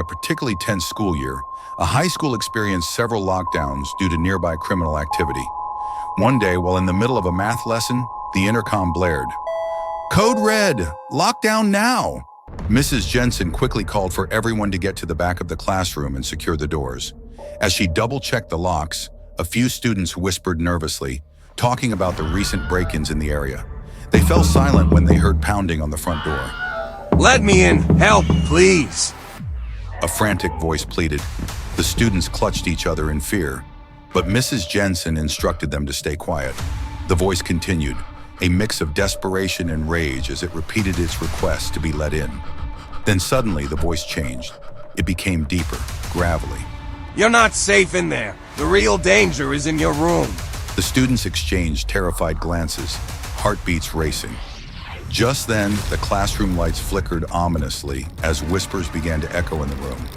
a particularly tense school year, a high school experienced several lockdowns due to nearby criminal activity. One day, while in the middle of a math lesson, the intercom blared. "Code Red! Lockdown now!" Mrs. Jensen quickly called for everyone to get to the back of the classroom and secure the doors. As she double-checked the locks, a few students whispered nervously, talking about the recent break-ins in the area. They fell silent when they heard pounding on the front door. "Let me in! Help, please!" A frantic voice pleaded. The students clutched each other in fear, but Mrs. Jensen instructed them to stay quiet. The voice continued, a mix of desperation and rage as it repeated its request to be let in. Then suddenly the voice changed. It became deeper, gravelly. "You're not safe in there. The real danger is in your room." The students exchanged terrified glances, heartbeats racing. Just then, the classroom lights flickered ominously as whispers began to echo in the room.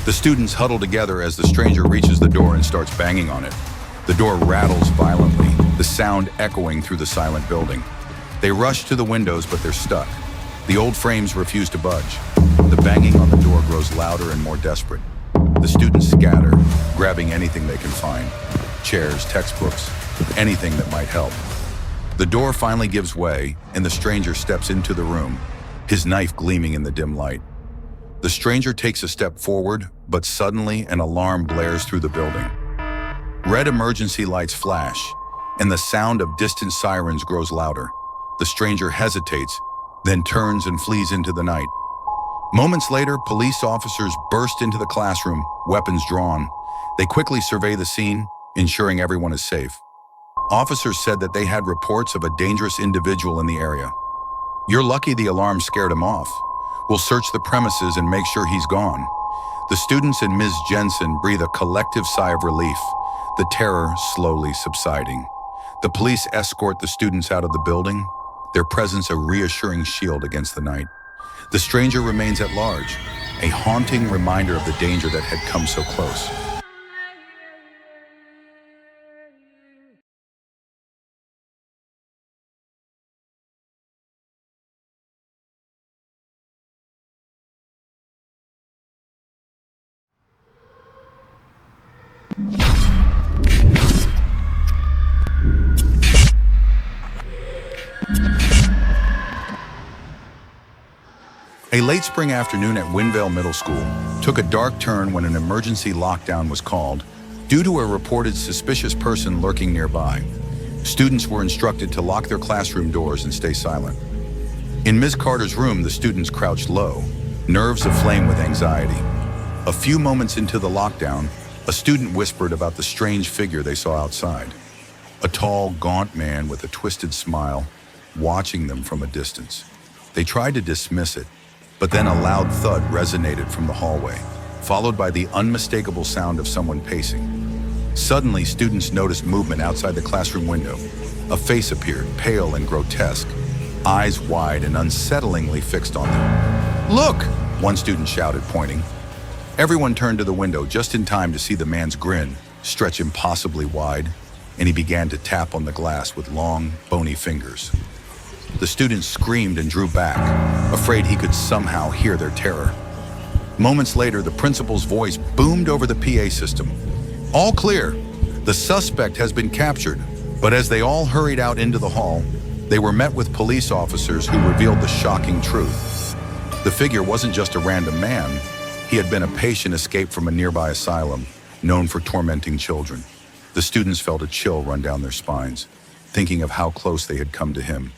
The students huddle together as the stranger reaches the door and starts banging on it. The door rattles violently, the sound echoing through the silent building. They rush to the windows, but they're stuck. The old frames refuse to budge. The banging on the door grows louder and more desperate. The students scatter, grabbing anything they can find. Chairs, textbooks, anything that might help. The door finally gives way, and the stranger steps into the room, his knife gleaming in the dim light. The stranger takes a step forward, but suddenly an alarm blares through the building. Red emergency lights flash, and the sound of distant sirens grows louder. The stranger hesitates, then turns and flees into the night. Moments later, police officers burst into the classroom, weapons drawn. They quickly survey the scene, ensuring everyone is safe. Officers said that they had reports of a dangerous individual in the area. "You're lucky the alarm scared him off. We'll search the premises and make sure he's gone." The students and Ms. Jensen breathe a collective sigh of relief, the terror slowly subsiding. The police escort the students out of the building, their presence a reassuring shield against the night. The stranger remains at large, a haunting reminder of the danger that had come so close. A late spring afternoon at Winvale Middle School took a dark turn when an emergency lockdown was called due to a reported suspicious person lurking nearby. Students were instructed to lock their classroom doors and stay silent. In Ms. Carter's room, the students crouched low, nerves aflame with anxiety. A few moments into the lockdown, a student whispered about the strange figure they saw outside. A tall, gaunt man with a twisted smile, watching them from a distance. They tried to dismiss it, but then a loud thud resonated from the hallway, followed by the unmistakable sound of someone pacing. Suddenly, students noticed movement outside the classroom window. A face appeared, pale and grotesque, eyes wide and unsettlingly fixed on them. "Look!" one student shouted, pointing. Everyone turned to the window just in time to see the man's grin stretch impossibly wide, and he began to tap on the glass with long, bony fingers. The students screamed and drew back, afraid he could somehow hear their terror. Moments later, the principal's voice boomed over the PA system. "All clear. The suspect has been captured." But as they all hurried out into the hall, they were met with police officers who revealed the shocking truth. The figure wasn't just a random man. He had been a patient escaped from a nearby asylum, known for tormenting children. The students felt a chill run down their spines, thinking of how close they had come to him.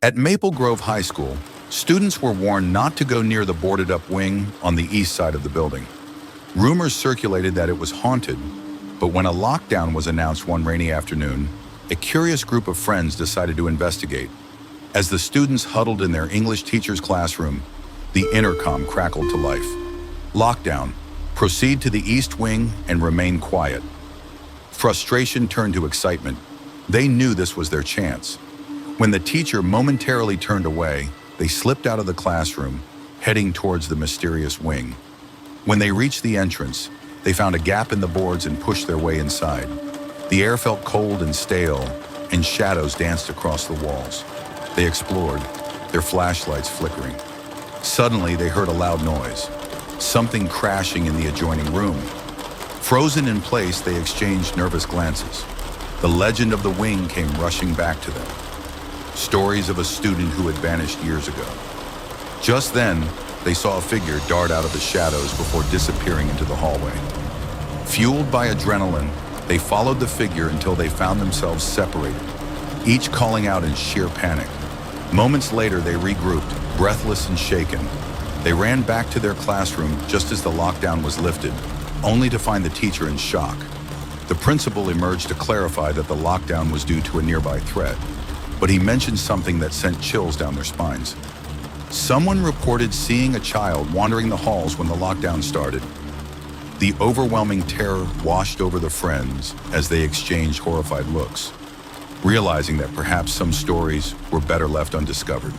At Maple Grove High School, students were warned not to go near the boarded-up wing on the east side of the building. Rumors circulated that it was haunted, but when a lockdown was announced one rainy afternoon, a curious group of friends decided to investigate. As the students huddled in their English teacher's classroom, the intercom crackled to life. "Lockdown. Proceed to the east wing and remain quiet." Frustration turned to excitement. They knew this was their chance. When the teacher momentarily turned away, they slipped out of the classroom, heading towards the mysterious wing. When they reached the entrance, they found a gap in the boards and pushed their way inside. The air felt cold and stale, and shadows danced across the walls. They explored, their flashlights flickering. Suddenly, they heard a loud noise, something crashing in the adjoining room. Frozen in place, they exchanged nervous glances. The legend of the wing came rushing back to them. Stories of a student who had vanished years ago. Just then, they saw a figure dart out of the shadows before disappearing into the hallway. Fueled by adrenaline, they followed the figure until they found themselves separated, each calling out in sheer panic. Moments later, they regrouped, breathless and shaken. They ran back to their classroom just as the lockdown was lifted, only to find the teacher in shock. The principal emerged to clarify that the lockdown was due to a nearby threat, but he mentioned something that sent chills down their spines. Someone reported seeing a child wandering the halls when the lockdown started. The overwhelming terror washed over the friends as they exchanged horrified looks, realizing that perhaps some stories were better left undiscovered.